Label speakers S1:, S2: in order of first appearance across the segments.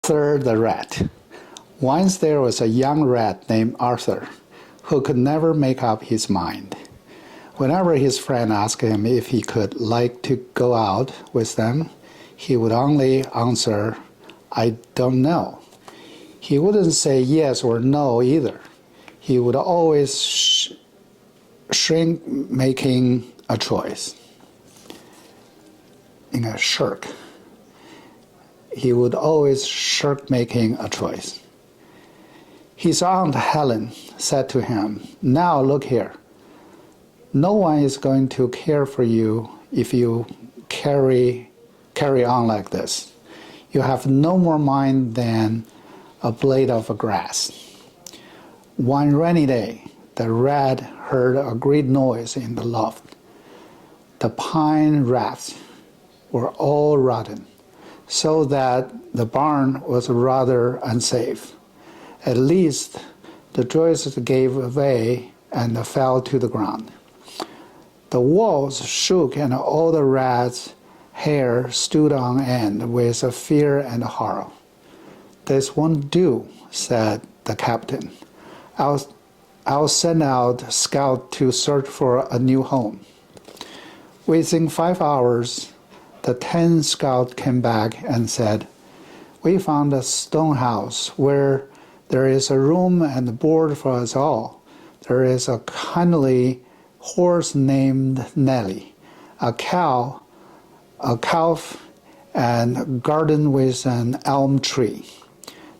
S1: Arthur the rat. Once there was a young rat named Arthur who could never make up his mind. Whenever his friend asked him if he could like to go out with them, he would only answer, "I don't know." He wouldn't say yes or no either. He would always shrink making a choice. Shirk. He would always shirk making a choice. His Aunt Helen said to him, "Now look here. No one is going to care for you if you carry on like this. You have no more mind than a blade of grass." One rainy day, the rat heard a great noise in the loft. The pine rafts were all rotten, so that the barn was rather unsafe. At least the joists gave way and fell to the ground. The walls shook and all the rat's hair stood on end with fear and horror. "This won't do," said the captain. I'll send out a scout to search for a new home." Within 5 hours, the 10th scout came back and said, "We found a stone house where there is a room and board for us all. There is a kindly horse named Nellie, a calf, and a garden with an elm tree."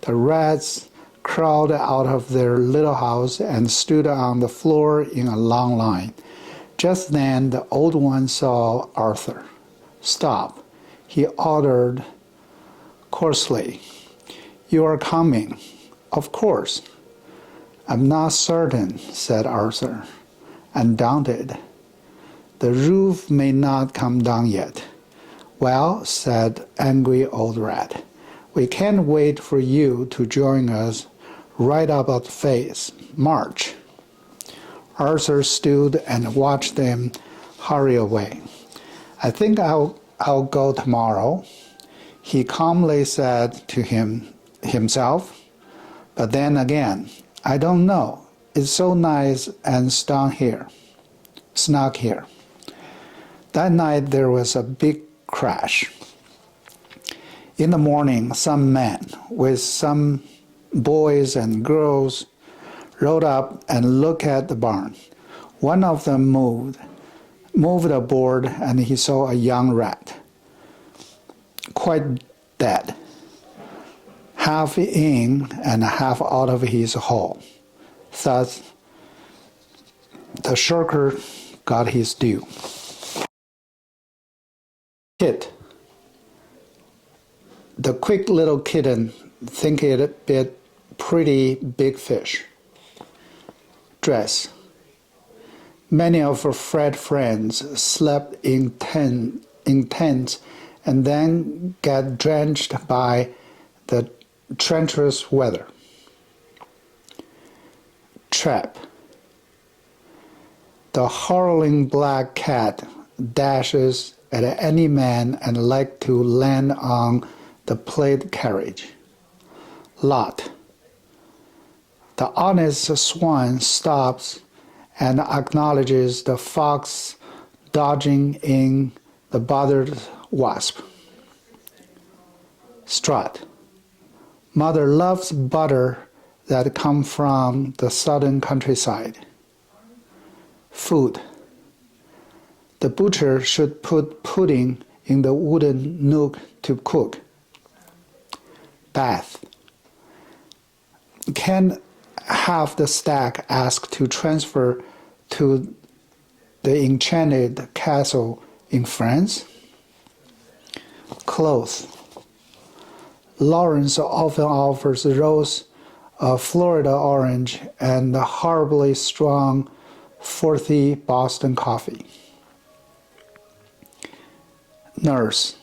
S1: The rats crawled out of their little house and stood on the floor in a long line. Just then the old one saw Arthur. "Stop," he ordered coarsely. "You are coming." "Of course." "I'm not certain," said Arthur, undaunted. "The roof may not come down yet." "Well," said angry old rat, "we can't wait for you to join us right about face. March." Arthur stood and watched them hurry away. "I think I'll go tomorrow," he calmly said to himself. "But then again, I don't know. It's so nice and snug here." That night there was a big crash. In the morning, some men with some boys and girls rode up and looked at the barn. One of them moved a board, and he saw a young rat, quite dead, half in and half out of his hole. Thus, the shirker got his due. Kit. The quick little kitten think it bit pretty big fish. Dress. Many of Fred's friends slept in tents and then get drenched by the treacherous weather. Trap. The howling black cat dashes at any man and likes to land on the plate carriage. Lot. The honest swan stops and acknowledges the fox dodging in the bothered wasp. Strut. Mother loves butter that comes from the southern countryside. Food. The butcher should put pudding in the wooden nook to cook. Bath. Can have the stag asked to transfer to the enchanted castle in France. Clothes. Lawrence often offers Rose a Florida orange and a horribly strong, frothy Boston coffee. Nurse.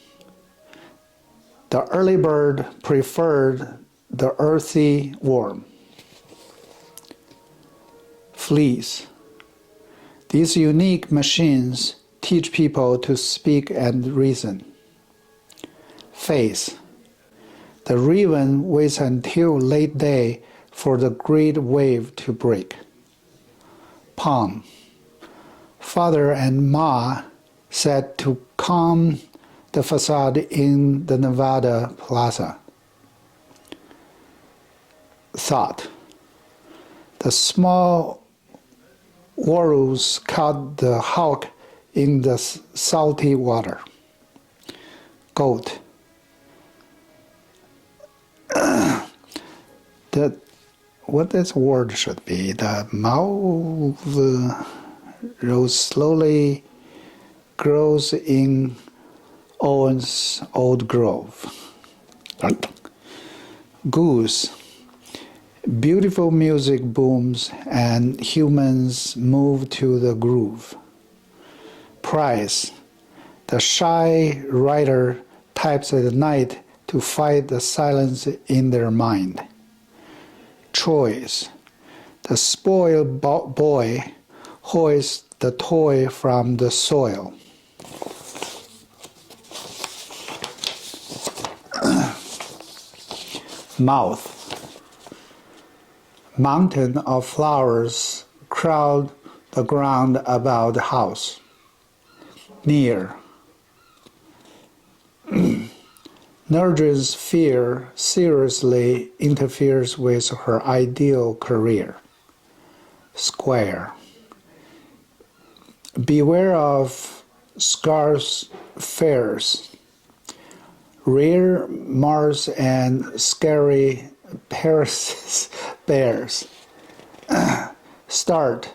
S1: The early bird preferred the earthy worm. Fleas. These unique machines teach people to speak and reason. Face. The raven waits until late day for the great wave to break. Palm. Father and Ma said to calm the facade in the Nevada Plaza. Thought. The small walrus caught the hawk in the salty water. Goat. What this word should be? The mouth rose slowly, grows in Owen's old grove. Goose. Beautiful music booms and humans move to the groove. Price. The shy writer types at night to fight the silence in their mind. Choice. The spoiled boy hoists the toy from the soil. Mouth. Mountain of flowers crowd the ground about the house. Near. Nurse's fear seriously interferes with her ideal career. Square. Beware of scarce fares. Rare Mars and scary bears. Start.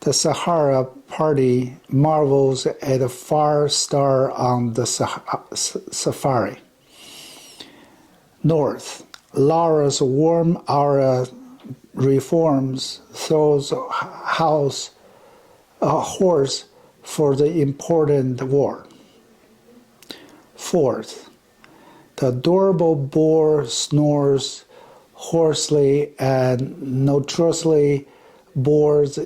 S1: The Sahara party marvels at a far star on the safari. North. Laura's warm aura reforms throws a horse for the important war. Fourth. The adorable boar snores hoarsely and notoriously bores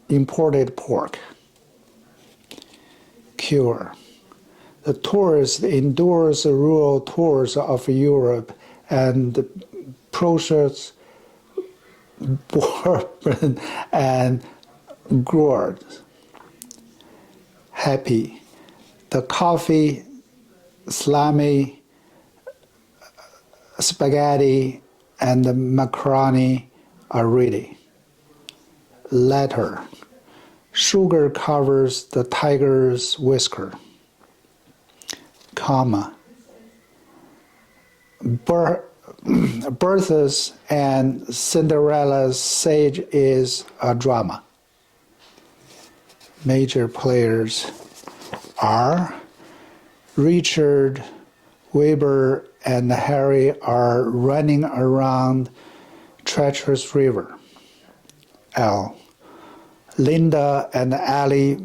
S1: imported pork. Cure. The tourist endures rural tours of Europe and Prussia's bourbon and gourd. Happy. The coffee, salami, spaghetti, and the macaroni are ready. Letter. Sugar covers the tiger's whisker. Comma. Bertha's and Cinderella's sage is a drama. Major players are Richard, Weber, and Harry are running around treacherous river. L. Linda and Allie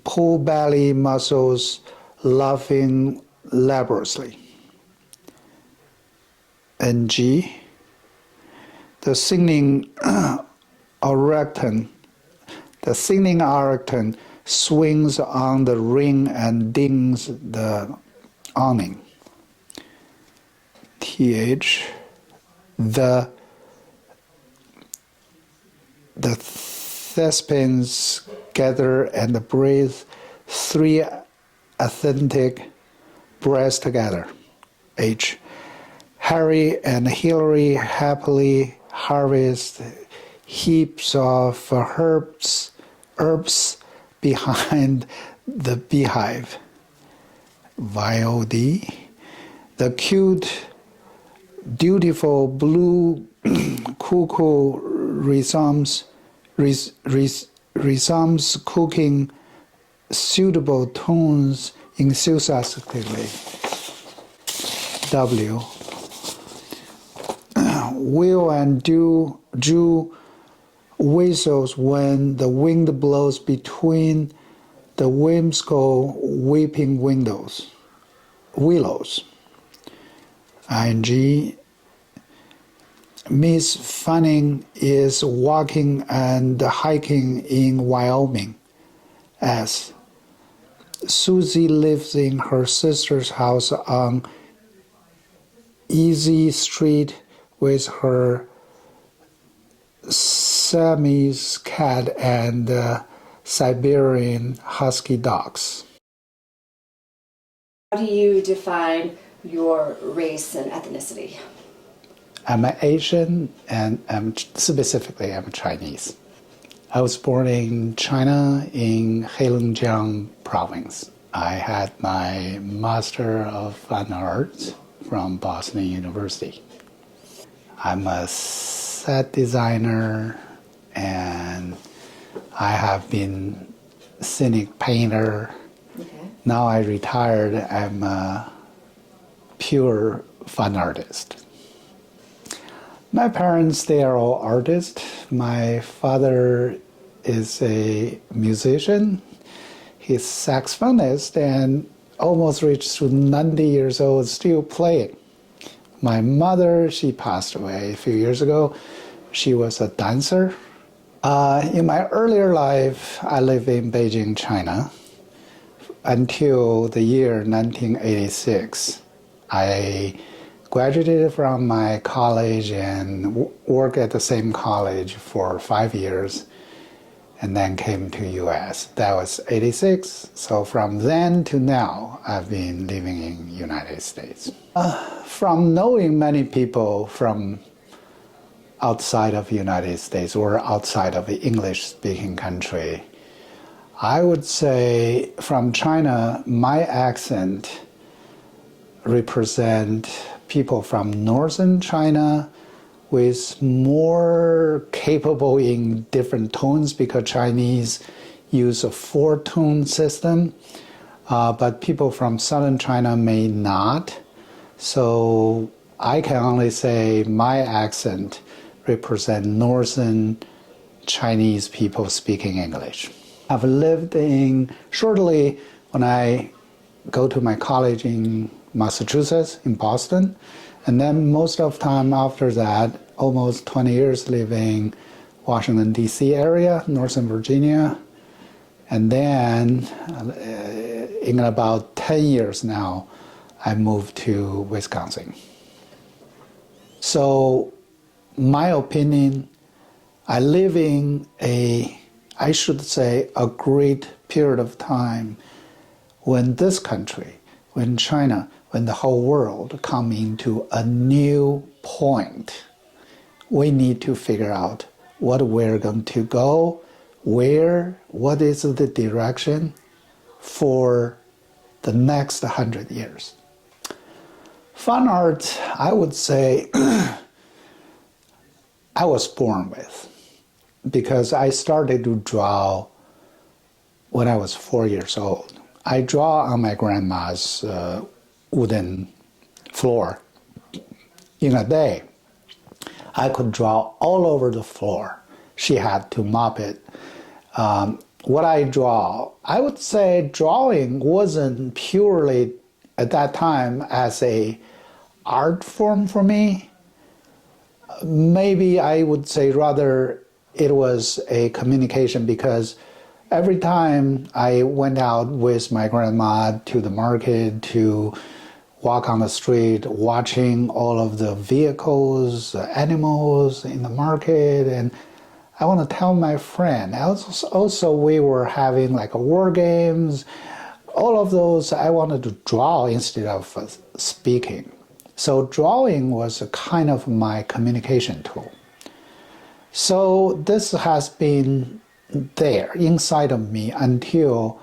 S1: pull belly muscles, laughing laboriously. And G. The singing orangutan swings on the ring and dings the awning. TH. The thespians gather and breathe 3 authentic breaths together. H. Harry and Hilary happily harvest heaps of herbs behind the beehive. YOD. The cute, dutiful blue cuckoo resumes cooking suitable tunes enthusiastically. W. Will and Jew whistles when the wind blows between the whimsical weeping willows. ING. Miss Fanning is walking and hiking in Wyoming. S. Susie lives in her sister's house on easy street with her Siamese cat and Siberian husky dogs.
S2: How do you define your race and ethnicity?
S1: I'm Asian, and specifically I'm Chinese. I was born in China in Heilongjiang province. I had my Master of Fine Arts from Boston University. I'm a set designer, and I have been scenic painter.
S2: Okay.
S1: Now I retired, I'm a pure fine artist. My parents, they are all artists. My father is a musician. He's saxophonist and almost reached to 90 years old, still playing. My mother, she passed away a few years ago. She was a dancer. In my earlier life, I lived in Beijing, China, until the year 1986. I graduated from my college and worked at the same college for 5 years, and then came to US. That was 86. So from then to now, I've been living in United States. From knowing many people from outside of the United States or outside of the English-speaking country, I would say from China, my accent represent people from northern China with more capable in different tones, because Chinese use a 4-tone system, but people from southern China may not. So I can only say my accent represent northern Chinese people speaking English. I've lived in, shortly when I go to my college in Massachusetts, in Boston, and then most of the time after that, almost 20 years living Washington, D.C. area, Northern Virginia, and then in about 10 years now, I moved to Wisconsin. So my opinion, I live in I should say, a great period of time when this country, when China, when the whole world come into a new point. We need to figure out what we're going to go, where, what is the direction for the next 100 years. Fine art, I would say, I was born with, because I started to draw when I was 4 years old. I draw on my grandma's wooden floor. In a day, I could draw all over the floor. She had to mop it. What I draw, I would say drawing wasn't purely at that time as a art form for me. Maybe I would say rather it was a communication, because every time I went out with my grandma to the market to walk on the street, watching all of the vehicles, animals in the market, and I want to tell my friend. Also, we were having like war games. All of those I wanted to draw instead of speaking. So drawing was a kind of my communication tool. So this has been there inside of me until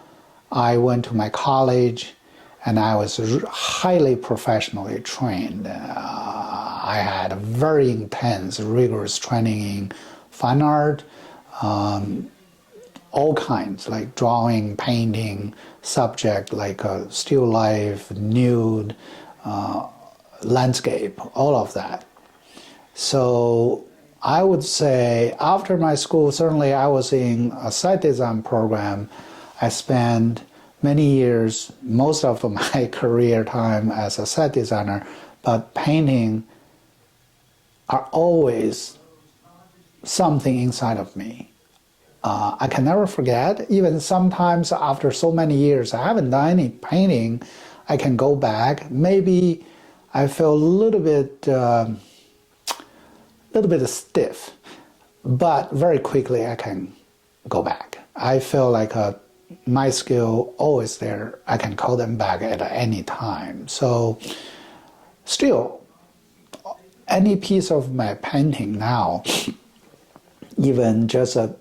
S1: I went to my college, and I was highly professionally trained. I had a very intense, rigorous training in fine art, all kinds, like drawing, painting, subject like still life, nude, landscape, all of that. So I would say after my school, certainly I was in a site design program. I spent many years, most of my career time as a set designer, but painting are always something inside of me. I can never forget, even sometimes after so many years, I haven't done any painting, I can go back. Maybe I feel a little bit stiff, but very quickly I can go back. I feel like my skill always there. I can call them back at any time. So still, any piece of my painting now, even just a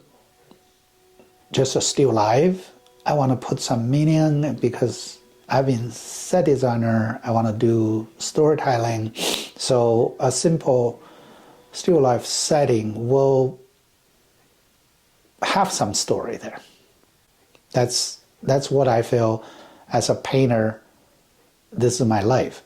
S1: still life, I want to put some meaning because I've been set designer. I want to do storytelling. So a simple still life setting will have some story there. That's what I feel as a painter. This is my life.